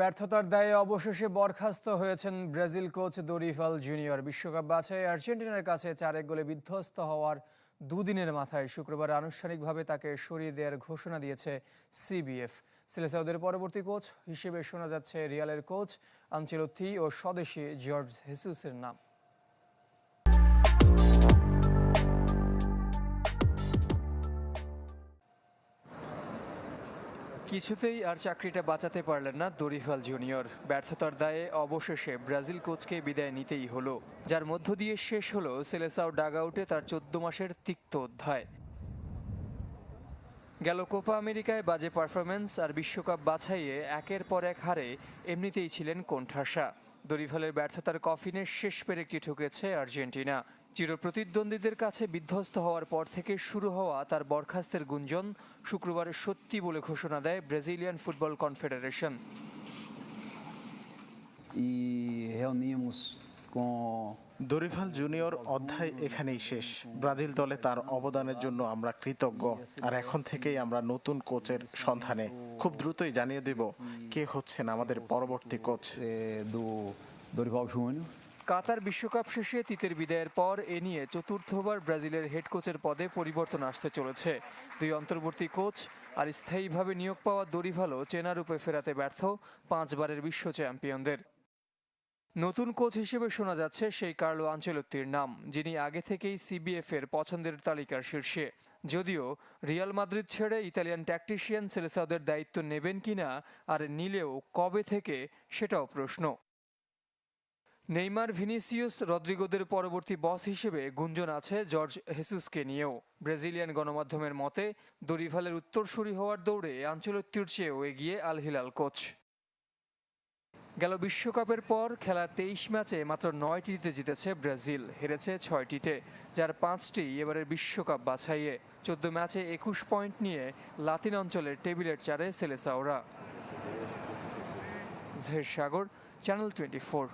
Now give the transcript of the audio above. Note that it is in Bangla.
ব্যর্থতার দায়ে অবশেষে বরখাস্ত হয়েছেন ব্রাজিল কোচ দরিফাল জুনিয়র। বিশ্বকাপ বাছাই আর্জেন্টিনার কাছে 4-1 গোলে বিধ্বস্ত হওয়ার দুদিনের মাথায় শুক্রবার আনুষ্ঠানিকভাবে তাকে সরিয়ে দেওয়ার ঘোষণা দিয়েছে সিবিএফ। সিলেসাওদের পরবর্তী কোচ হিসেবে শোনা যাচ্ছে রিয়ালের কোচ আনচেলোত্তি ও স্বদেশী জর্জ হেসুসের নাম। কিছুতেই আর চাকরিটা বাঁচাতে পারলেন না দরিফাল জুনিয়র। ব্যর্থতার দায়ে অবশেষে ব্রাজিল কোচকে বিদায় নিতেই হলো, যার মধ্য দিয়ে শেষ হলো সেলেসাও ডাগআউটে তার 14 মাসের তিক্ত অধ্যায়। গেল কোপা আমেরিকায় বাজে পারফরমেন্স আর বিশ্বকাপ বাছাইয়ে একের পর এক হারে এমনিতেই ছিলেন কোণঠাসা। দরিফালের ব্যর্থতার কফিনে শেষ পেরেকটি ঠুকেছে আর্জেন্টিনা। চিরপ্রতিদ্বন্দ্বীদের কাছে বিধ্বস্ত হওয়ার পর থেকে শুরু হওয়া তার বরখাস্তের গুঞ্জন শুক্রবার সত্যি বলে ঘোষণা দেয় ব্রাজিলিয়ান ফুটবল কনফেডারেশন। দরিফাল জুনিয়র অধ্যায় এখানেই শেষ। ব্রাজিল দলে তার অবদানের জন্য আমরা কৃতজ্ঞ, আর এখন থেকেই আমরা নতুন কোচের সন্ধানে। খুব দ্রুতই জানিয়ে দেব কে হচ্ছেন আমাদের পরবর্তী কোচ। কাতার বিশ্বকাপ শেষে তিতের বিদায়ের পর এ নিয়ে চতুর্থবার ব্রাজিলের হেড কোচের পদে পরিবর্তন আসতে চলেছে। দুই অন্তর্বর্তী কোচ আর স্থায়ীভাবে নিয়োগ পাওয়া দরিফালও চেনা রূপে ফেরাতে ব্যর্থ 5 বারের বিশ্ব চ্যাম্পিয়নদের। নতুন কোচ হিসেবে শোনা যাচ্ছে সেই কার্লো আনচেলোত্তির নাম, যিনি আগে থেকেই সিবিএফ এর পছন্দের তালিকার শীর্ষে। যদিও রিয়াল মাদ্রিদ ছেড়ে ইতালিয়ান ট্যাকটিশিয়ান সেলেসাওদের দায়িত্ব নেবেন কিনা, আর নিলেও কবে থেকে, সেটাও প্রশ্ন। নেইমার, ভিনিসিয়াস, রদ্রিগোদের পরবর্তী বস হিসেবে গুঞ্জন আছে জর্জ হেসুসকে নিয়েও। ব্রাজিলিয়ান গণমাধ্যমের মতে দরিফালের উত্তরসূরি হওয়ার দৌড়ে আনচেলোত্তির চেয়েও এগিয়ে আল হিলাল কোচ। গেল বিশ্বকাপের পর খেলা 23 ম্যাচে মাত্র 9টিতে জিতেছে ব্রাজিল, হেরেছে 6টিতে, যার 5টি এবারের বিশ্বকাপ বাছাইয়ে। 14 ম্যাচে 21 পয়েন্ট নিয়ে লাতিন অঞ্চলের টেবিলের চারে সেলেসাওরা। জহির সাগর, চ্যানেল 24।